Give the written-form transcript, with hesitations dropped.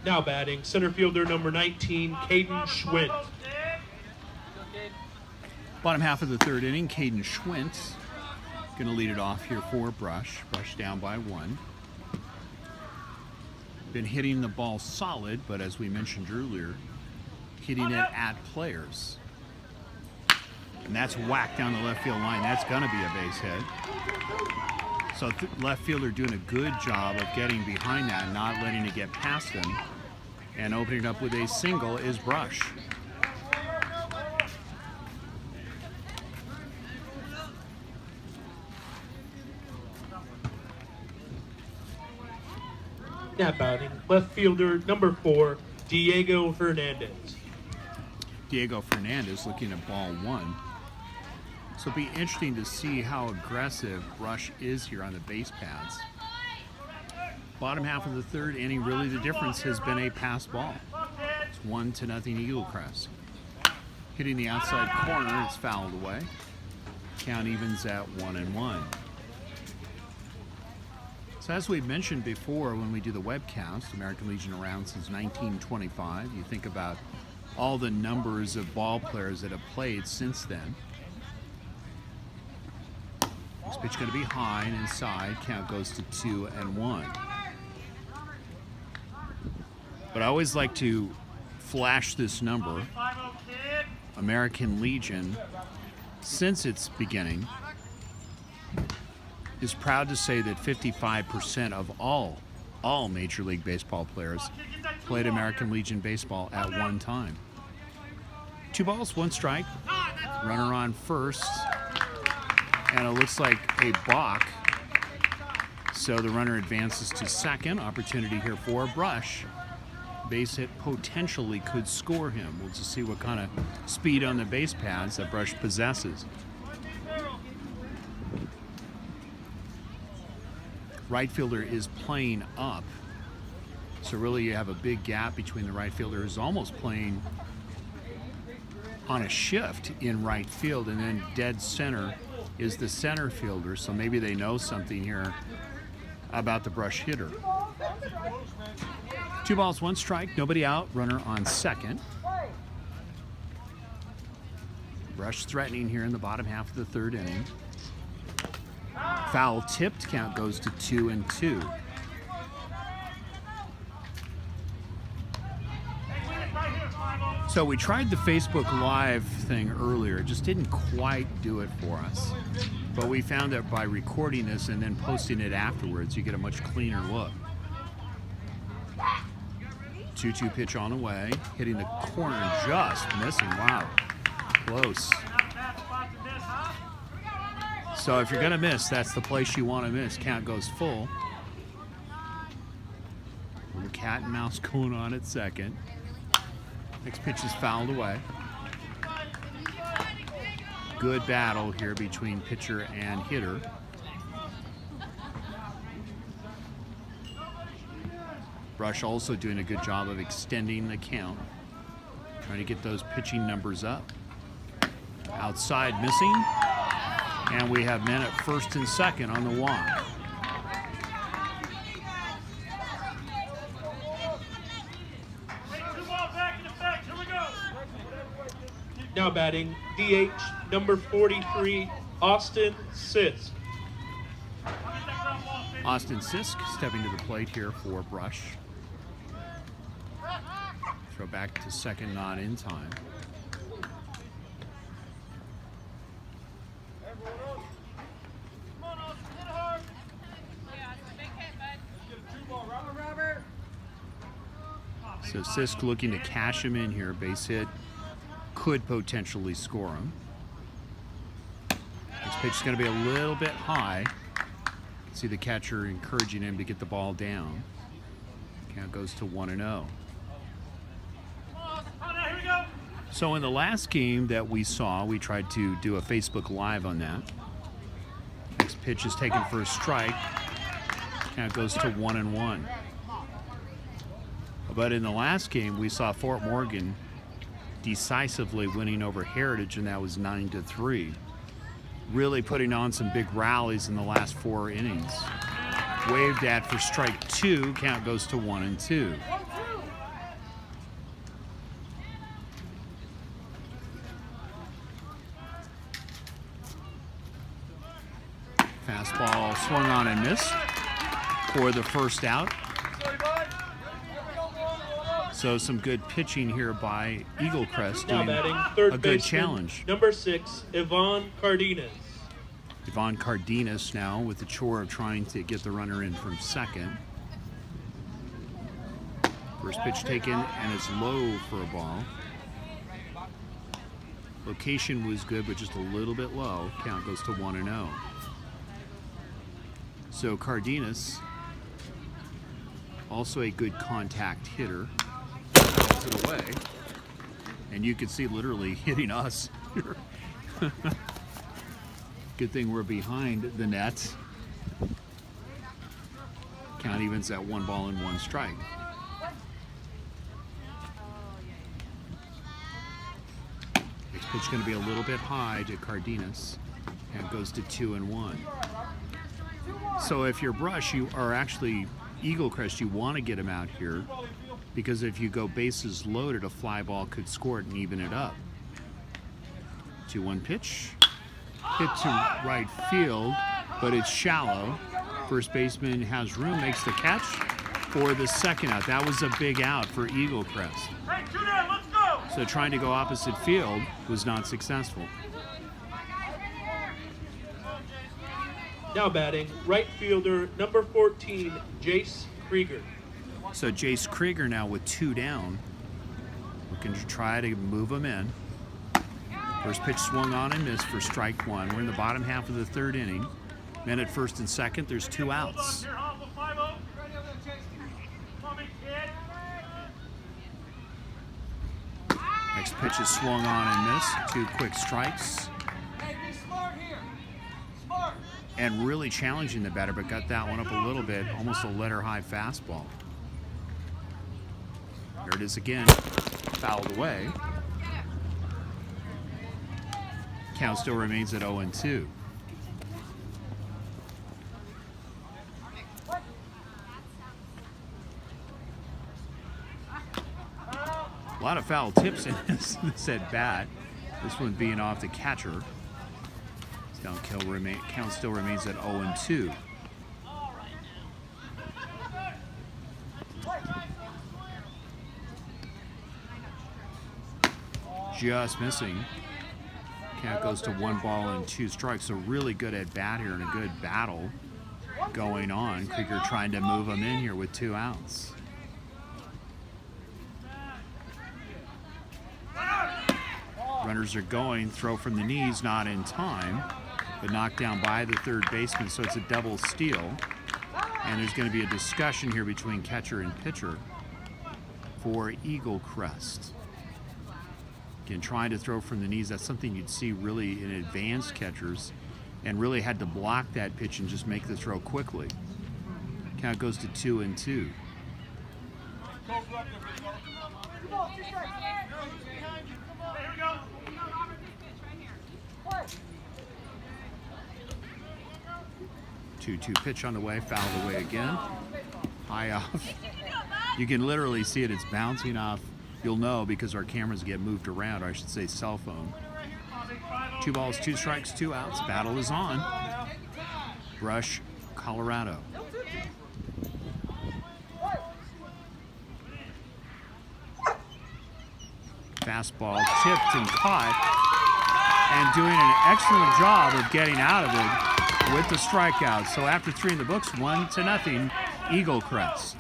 Now batting, center fielder number 19, Caden Schwint. Bottom half of the third inning, Caden Schwint going to lead it off here for Brush. Brush down by 1. Been hitting the ball solid, but as we mentioned earlier, hitting it at players. And that's whacked down the left field line. That's going to be a base hit. So left fielder doing a good job of getting behind that and not letting it get past him. And opening up with a single is Brush. Now batting, left fielder number 4, Diego Hernandez. Diego Fernandez looking at ball 1. So it'll be interesting to see how aggressive Brush is here on the base paths. Bottom half of the third inning, really the difference has been a pass ball. It's 1-0 Eagle Crest. Hitting the outside corner, it's fouled away. Count evens at 1-1. So as we've mentioned before when we do the webcast, American Legion around since 1925. You think about all the numbers of ball players that have played since then. This pitch going to be high and inside. Count goes to 2-1. But I always like to flash this number. American Legion, since its beginning, is proud to say that 55% of all Major League Baseball players played American Legion baseball at one time. 2 balls, 1 strike. Runner on first. And it looks like a balk. So the runner advances to second. Opportunity here for Brush. Base hit potentially could score him. We'll just see what kind of speed on the base paths that Brush possesses. Right fielder is playing up. So really you have a big gap between the right fielder who's almost playing on a shift in right field, and then dead center is the center fielder. So maybe they know something here about the Brush hitter. 2 balls, 1 strike, nobody out, runner on second. Brush threatening here in the bottom half of the third inning. Foul tipped, count goes to 2-2. So we tried the Facebook Live thing earlier. It just didn't quite do it for us. But we found that by recording this and then posting it afterwards, you get a much cleaner look. 2-2 pitch on the way. Hitting the corner, just missing. Wow, close. So if you're going to miss, that's the place you want to miss. Count goes full. A little cat and mouse going on at second. Next pitch is fouled away. Good battle here between pitcher and hitter. Brush also doing a good job of extending the count. Trying to get those pitching numbers up. Outside missing. And we have men at first and second on the walk. Now batting, DH number 43, Austin Sisk. Austin Sisk stepping to the plate here for Brush. Throw back to second, not in time. So Sisk looking to cash him in here. Base hit could potentially score him. This pitch is going to be a little bit high. See the catcher encouraging him to get the ball down. Count goes to 1-0. So in the last game that we saw, we tried to do a Facebook Live on that. Next pitch is taken for a strike. Count goes to 1-1. But in the last game, we saw Fort Morgan decisively winning over Heritage, and that was 9-3. Really putting on some big rallies in the last 4 innings. Waved at for strike 2, count goes to 1-2. Fastball swung on and missed for the first out. So some good pitching here by Eagle Crest, Now doing batting third a good baseman, challenge. number 6, Ivan Cardenas. Ivan Cardenas now with the chore of trying to get the runner in from second. First pitch taken, and it's low for a ball. Location was good, but just a little bit low. Count goes to 1-0. So Cardenas, also a good contact hitter, belts it away. And you can see literally hitting us. Good thing we're behind the net. Count evens at 1-1 strike. Next pitch going to be a little bit high to Cardenas, and it goes to 2-1. So if you're Brush, you are actually Eagle Crest, you want to get him out here, because if you go bases loaded, a fly ball could score it and even it up. 2-1 pitch. Hit to right field, but it's shallow. First baseman has room, makes the catch for the second out. That was a big out for Eagle Crest. So trying to go opposite field was not successful. Now batting right fielder, number 14, Jace Krieger. So Jace Krieger now with 2 down, looking to try to move him in. First pitch swung on and missed for strike 1. We're in the bottom half of the third inning. Men at first and second, there's 2 outs. Next pitch is swung on and missed. 2 quick strikes. And really challenging the batter, but got that one up a little bit, almost a letter-high fastball. There it is again, fouled away. Count still remains at 0-2. A lot of foul tips in this at bat. This one being off the catcher. Count still remains at 0-2. Just missing. Count goes to 1-2 strikes. So really good at bat here and a good battle going on. Krieger trying to move him in here with 2 outs. Runners are going, throw from the knees, not in time, but knocked down by the third baseman, so it's a double steal. And there's going to be a discussion here between catcher and pitcher for Eagle Crest. Again, trying to throw from the knees, that's something you'd see really in advanced catchers, and really had to block that pitch and just make the throw quickly. Count goes to 2-2. Two pitch on the way, fouled away again. High off. You can literally see it, it's bouncing off. You'll know because our cameras get moved around, or I should say cell phone. 2 strikes, 2 outs. Battle is on. Brush, Colorado. Fastball tipped and caught, and doing an excellent job of getting out of it with the strikeout. So after 3 in the books, 1-0, Eagle Crest.